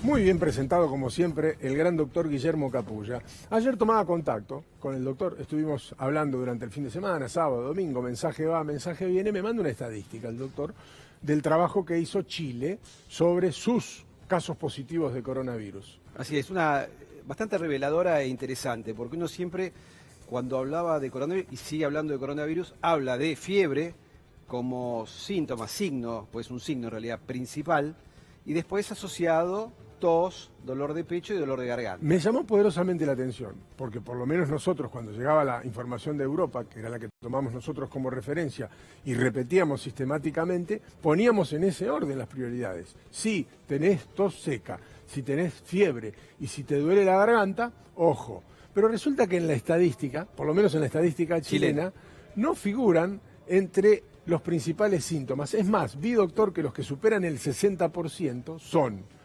Muy bien presentado, como siempre, el gran doctor Guillermo Capulla. Ayer tomaba contacto con el doctor, estuvimos hablando durante el fin de semana, sábado, domingo, mensaje va, mensaje viene, me manda una estadística el doctor del trabajo que hizo Chile sobre sus casos positivos de coronavirus. Así es, una bastante reveladora e interesante, porque uno siempre, cuando hablaba de coronavirus, y sigue hablando de coronavirus, habla de fiebre como síntoma, signo, pues un signo en realidad principal, y después asociado tos, dolor de pecho y dolor de garganta. Me llamó poderosamente la atención, porque por lo menos nosotros, cuando llegaba la información de Europa, que era la que tomamos nosotros como referencia, y repetíamos sistemáticamente, poníamos en ese orden las prioridades. Si tenés tos seca, si tenés fiebre y si te duele la garganta, ojo. Pero resulta que en la estadística, por lo menos en la estadística chilena, no figuran entre los principales síntomas. Es más, vi, doctor, que los que superan el 60% son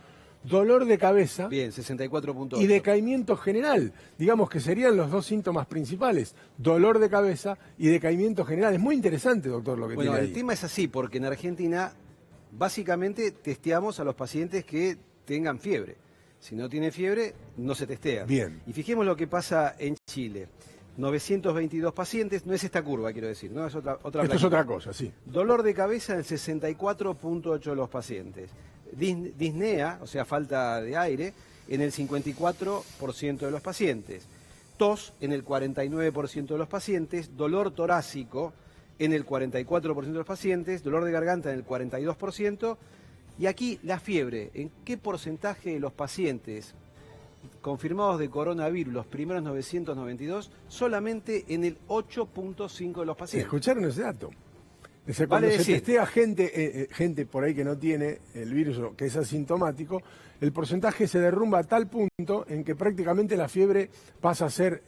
dolor de cabeza. Bien, 64.8. Y decaimiento general. Digamos que serían los dos síntomas principales. Dolor de cabeza y decaimiento general. Es muy interesante, doctor, lo que tiene ahí. Bueno, el tema es así, porque en Argentina básicamente testeamos a los pacientes que tengan fiebre. Si no tiene fiebre, no se testea. Bien. Y fijemos lo que pasa en Chile. 922 pacientes, no es esta curva, quiero decir, no es otra Esto es otra cosa, sí. Dolor de cabeza en 64.8 de los pacientes. Disnea, o sea, falta de aire, en el 54% de los pacientes. Tos en el 49% de los pacientes. Dolor torácico en el 44% de los pacientes. Dolor de garganta en el 42%. Y aquí la fiebre, ¿en qué porcentaje de los pacientes confirmados de coronavirus, los primeros 992, solamente en el 8.5 de los pacientes? ¿Escucharon ese dato? O sea, cuando se testea gente por ahí que no tiene el virus o que es asintomático, el porcentaje se derrumba a tal punto en que prácticamente la fiebre pasa a ser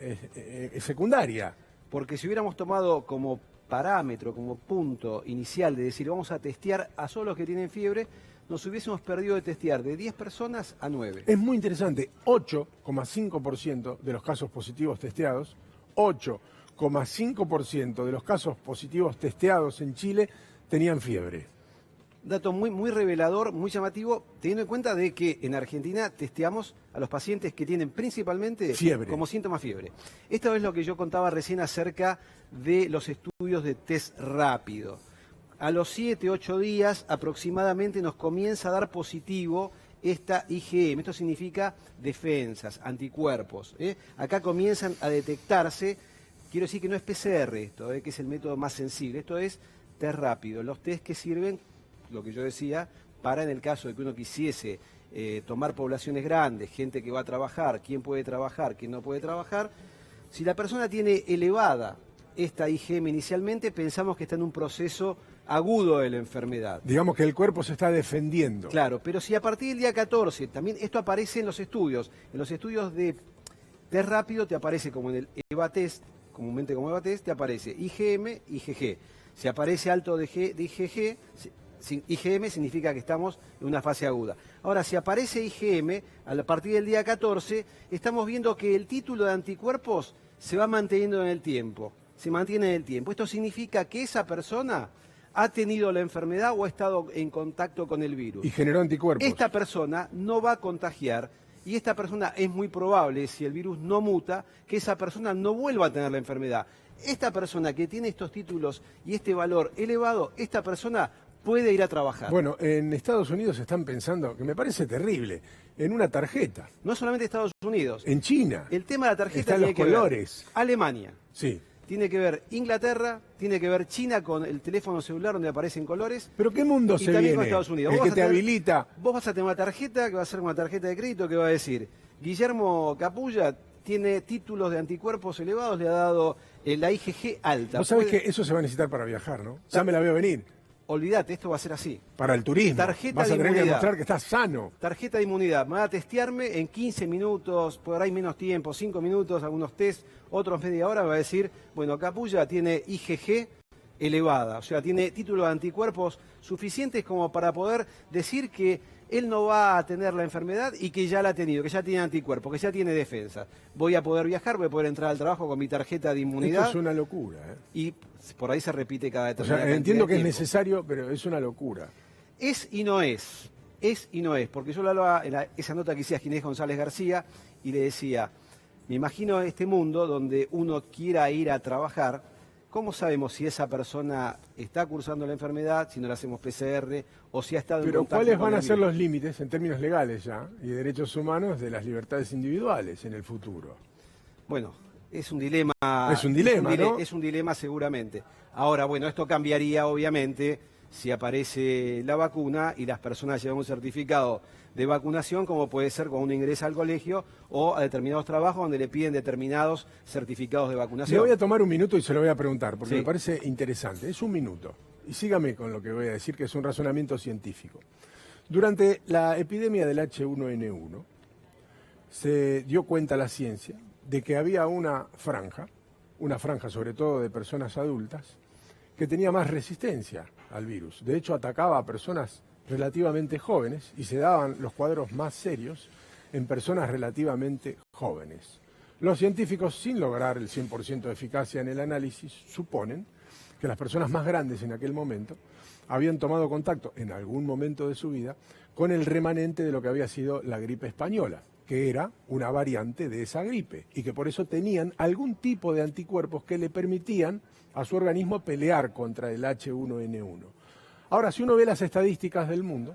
secundaria. Porque si hubiéramos tomado como parámetro, como punto inicial de decir vamos a testear a solo los que tienen fiebre, nos hubiésemos perdido de testear de 10 personas a 9. Es muy interesante, 8,5% de los casos positivos testeados, 8,5% de los casos positivos testeados en Chile tenían fiebre. Dato muy revelador, muy llamativo, teniendo en cuenta de que en Argentina testeamos a los pacientes que tienen principalmente fiebre, como síntoma fiebre. Esto es lo que yo contaba recién acerca de los estudios de test rápido. A los 7, 8 días aproximadamente nos comienza a dar positivo esta IgM. Esto significa defensas, anticuerpos. Acá comienzan a detectarse, quiero decir que no es PCR esto, que es el método más sensible. Esto es test rápido. Los test que sirven, lo que yo decía, para en el caso de que uno quisiese tomar poblaciones grandes, gente que va a trabajar, quién puede trabajar, quién no puede trabajar. Si la persona tiene elevada esta IgM inicialmente, pensamos que está en un proceso agudo de la enfermedad. Digamos que el cuerpo se está defendiendo. Claro, pero si a partir del día 14, también esto aparece en los estudios de test rápido te aparece como en el EVA-test, comúnmente como EVA-test, te aparece IgM, IgG. Si aparece alto de IgG, IgM significa que estamos en una fase aguda. Ahora, si aparece IgM, a partir del día 14, estamos viendo que el título de anticuerpos se va manteniendo en el tiempo. Se mantiene en el tiempo. Esto significa que esa persona ha tenido la enfermedad o ha estado en contacto con el virus. Y generó anticuerpos. Esta persona no va a contagiar y esta persona es muy probable, si el virus no muta, que esa persona no vuelva a tener la enfermedad. Esta persona que tiene estos títulos y este valor elevado, esta persona puede ir a trabajar. Bueno, en Estados Unidos están pensando, que me parece terrible, en una tarjeta. No solamente Estados Unidos. En China. El tema de la tarjeta están tiene los que colores. ver Alemania. Sí. Tiene que ver Inglaterra, tiene que ver China con el teléfono celular donde aparecen colores. ¿Pero qué mundo se viene? Con Estados Unidos. El que te habilita. Vos vas a tener una tarjeta que va a ser una tarjeta de crédito que va a decir Guillermo Capulla tiene títulos de anticuerpos elevados, le ha dado la IgG alta. Vos sabés que eso se va a necesitar para viajar, ¿no? Ya me la veo venir. Olvídate, esto va a ser así. Para el turismo. Tarjeta vas a de tener inmunidad. que demostrar que estás sano. Tarjeta de inmunidad. Me va a testearme en 15 minutos, por ahí menos tiempo, 5 minutos, algunos test, otros media hora. Va a decir, bueno, Capulla tiene IgG elevada, o sea, tiene títulos de anticuerpos suficientes como para poder decir que él no va a tener la enfermedad y que ya la ha tenido, que ya tiene anticuerpos, que ya tiene defensa. Voy a poder viajar, voy a poder entrar al trabajo con mi tarjeta de inmunidad. Esto es una locura, ¿eh? Y por ahí se repite cada determinada determinada cantidad. Entiendo que es tiempo. necesario, pero es una locura. Es y no es. es y no es, porque yo lo hablaba en esa nota que hacía Ginés González García y le decía, me imagino este mundo donde uno quiera ir a trabajar, ¿cómo sabemos si esa persona está cursando la enfermedad, si no le hacemos PCR o si ha estado en Pero contacto ¿cuáles con van a el ser virus? los límites en términos legales ya y de derechos humanos de las libertades individuales en el futuro? Bueno, es un dilema. Es un dilema, ¿no? Es un dilema seguramente. Ahora, bueno, esto cambiaría obviamente si aparece la vacuna y las personas llevan un certificado de vacunación, como puede ser cuando uno ingresa al colegio o a determinados trabajos donde le piden determinados certificados de vacunación. Le voy a tomar un minuto y se lo voy a preguntar, porque Sí. me parece interesante. Es un minuto. Y sígame con lo que voy a decir, que es un razonamiento científico. Durante la epidemia del H1N1, se dio cuenta la ciencia de que había una franja sobre todo de personas adultas, que tenía más resistencia al virus. De hecho, atacaba a personas relativamente jóvenes y se daban los cuadros más serios en personas relativamente jóvenes. Los científicos, sin lograr el 100% de eficacia en el análisis, suponen que las personas más grandes en aquel momento habían tomado contacto en algún momento de su vida con el remanente de lo que había sido la gripe española, que era una variante de esa gripe y que por eso tenían algún tipo de anticuerpos que le permitían a su organismo pelear contra el H1N1. Ahora, si uno ve las estadísticas del mundo,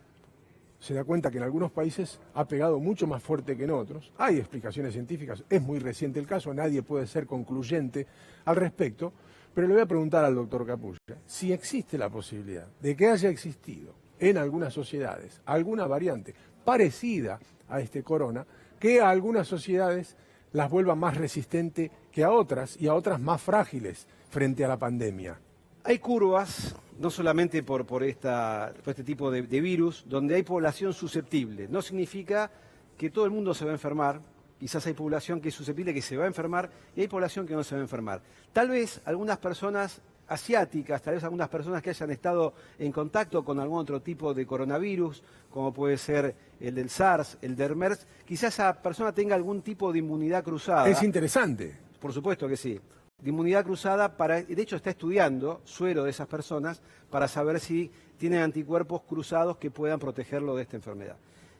se da cuenta que en algunos países ha pegado mucho más fuerte que en otros. Hay explicaciones científicas, es muy reciente el caso, nadie puede ser concluyente al respecto, pero le voy a preguntar al doctor Capulla si existe la posibilidad de que haya existido en algunas sociedades alguna variante parecida a este corona, que a algunas sociedades las vuelva más resistentes que a otras y a otras más frágiles frente a la pandemia. Hay curvas, no solamente por este tipo de virus, donde hay población susceptible. No significa que todo el mundo se va a enfermar, quizás hay población que es susceptible, que se va a enfermar, y hay población que no se va a enfermar. Tal vez algunas personas asiáticas, tal vez algunas personas que hayan estado en contacto con algún otro tipo de coronavirus, como puede ser el del SARS, el del MERS, quizás esa persona tenga algún tipo de inmunidad cruzada. Es interesante. Por supuesto que sí. De inmunidad cruzada, de hecho está estudiando suero de esas personas para saber si tienen anticuerpos cruzados que puedan protegerlo de esta enfermedad.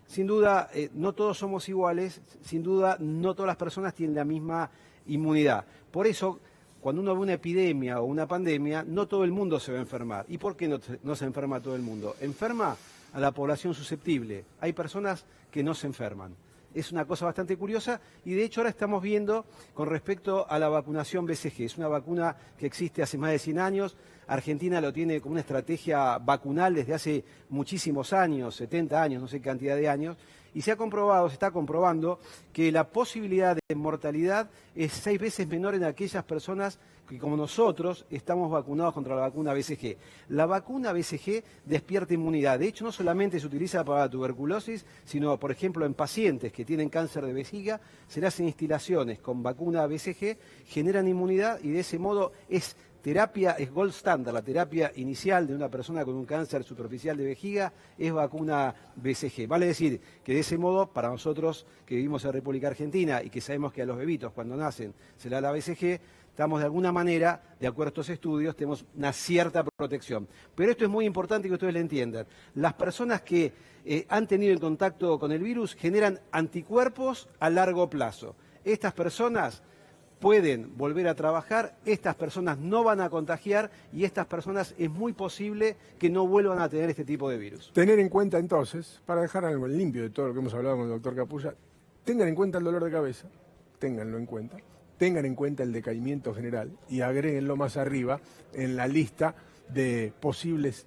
Sin duda, no todos somos iguales, sin duda, no todas las personas tienen la misma inmunidad. Por eso, cuando uno ve una epidemia o una pandemia, no todo el mundo se va a enfermar. ¿Y por qué no se enferma todo el mundo? Enferma a la población susceptible. Hay personas que no se enferman. Es una cosa bastante curiosa y de hecho ahora estamos viendo con respecto a la vacunación BCG. Es una vacuna que existe hace más de 100 años. Argentina lo tiene como una estrategia vacunal desde hace muchísimos años, 70 años, no sé qué cantidad de años. Y se está comprobando que la posibilidad de mortalidad es 6 veces menor en aquellas personas que, como nosotros, estamos vacunados contra la vacuna BCG. La vacuna BCG despierta inmunidad. De hecho, no solamente se utiliza para la tuberculosis, sino, por ejemplo, en pacientes que tienen cáncer de vejiga, se le hacen instilaciones con vacuna BCG, generan inmunidad y de ese modo es gold standard, la terapia inicial de una persona con un cáncer superficial de vejiga es vacuna BCG. Vale decir que de ese modo, para nosotros que vivimos en República Argentina y que sabemos que a los bebitos cuando nacen se le da la BCG, estamos de alguna manera, de acuerdo a estos estudios, tenemos una cierta protección. Pero esto es muy importante que ustedes lo entiendan. Las personas que han tenido el contacto con el virus generan anticuerpos a largo plazo. Estas personas pueden volver a trabajar, estas personas no van a contagiar y estas personas es muy posible que no vuelvan a tener este tipo de virus. Tener en cuenta entonces, para dejar algo limpio de todo lo que hemos hablado con el doctor Capulla, tengan en cuenta el dolor de cabeza, ténganlo en cuenta, tengan en cuenta el decaimiento general y agréguenlo más arriba en la lista de posibles